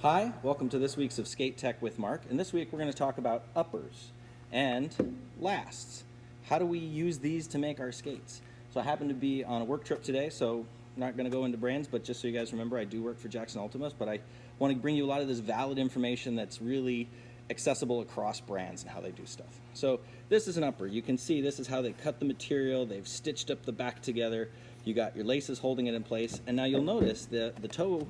Hi, welcome to this week's of Skate Tech with Mark, and this week we're going to talk about uppers and lasts. How do we use these to make our skates? So I happen to be on a work trip today, so I'm not going to go into brands, but just so you guys remember, I do work for Jackson Ultimus, but I want to bring you a lot of this valid information that's really accessible across brands and how they do stuff. So this is an upper. You can see this is how they cut the material. They've stitched up the back together. You got your laces holding it in place, and now you'll notice the toe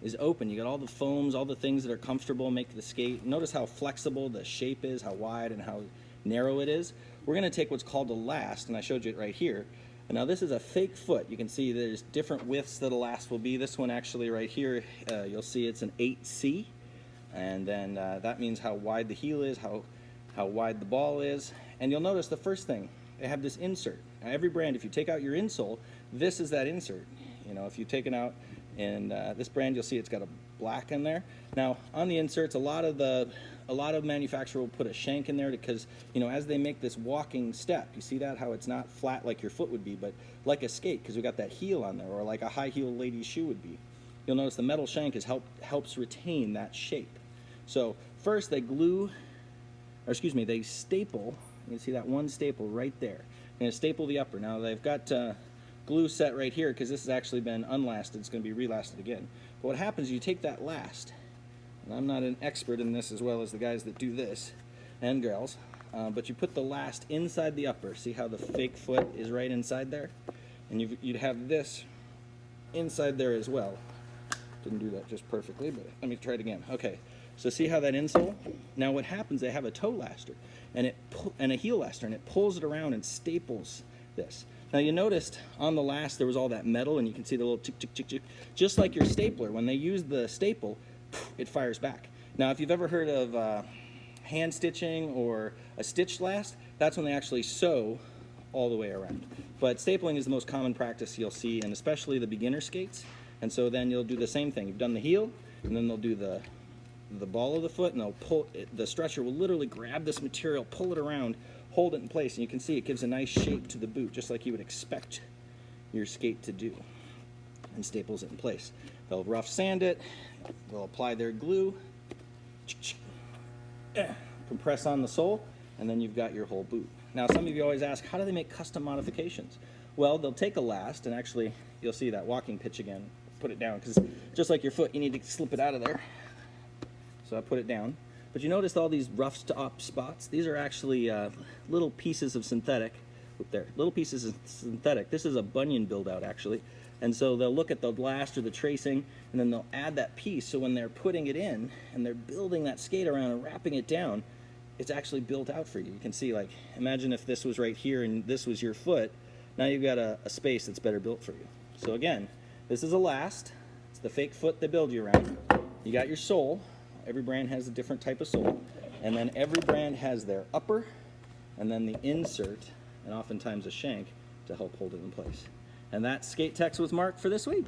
is open. You got all the foams, all the things that are comfortable, make the skate. Notice how flexible the shape is, how wide and how narrow it is. We're going to take what's called a last, and I showed you it right here. And now this is a fake foot. You can see there's different widths that a last will be. This one actually right here, you'll see it's an 8C, and then that means how wide the heel is, how wide the ball is. And you'll notice the first thing, they have this insert. Now every brand, if you take out your insole, this is that insert. You know, if you've taken out and this brand, you'll see it's got a black in there. Now on the inserts, a lot of manufacturers will put a shank in there because, you know, as they make this walking step, you see that how it's not flat like your foot would be, but like a skate, because we got that heel on there, or like a high heel lady's shoe would be. You'll notice the metal shank helps retain that shape. So first they staple. You can see that one staple right there. They're going to staple the upper. Now they've got glue set right here because this has actually been unlasted. It's going to be relasted again. But what happens is you take that last, and I'm not an expert in this as well as the guys that do this, and girls, but you put the last inside the upper. See how the fake foot is right inside there? And you'd have this inside there as well. Didn't do that just perfectly, but let me try it again. Okay, so see how that insole? Now what happens, they have a toe laster and a heel laster, and it pulls it around and staples this. Now you noticed on the last there was all that metal, and you can see the little tick, tick, tick, tick. Just like your stapler, when they use the staple, it fires back. Now if you've ever heard of hand stitching or a stitched last, that's when they actually sew all the way around. But stapling is the most common practice you'll see, and especially the beginner skates. And so then you'll do the same thing. You've done the heel, and then they'll do the ball of the foot, and they'll pull it, the stretcher will literally grab this material, pull it around, hold it in place, and you can see it gives a nice shape to the boot, just like you would expect your skate to do, and staples it in place. They'll rough sand it, they'll apply their glue, compress on the sole, and then you've got your whole boot. Now some of you always ask, how do they make custom modifications? Well, they'll take a last, and actually you'll see that walking pitch again, put it down, because just like your foot, you need to slip it out of there. So I put it down. But you notice all these roughed up spots? These are actually little pieces of synthetic. There, little pieces of synthetic. This is a bunion build out actually. And so they'll look at the last or the tracing, and then they'll add that piece. So when they're putting it in and they're building that skate around and wrapping it down, it's actually built out for you. You can see, like, imagine if this was right here and this was your foot. Now you've got a space that's better built for you. So again, this is a last. It's the fake foot they build you around. You got your sole. Every brand has a different type of sole, and then every brand has their upper, and then the insert, and oftentimes a shank to help hold it in place. And that's Skate Techs with Mark for this week.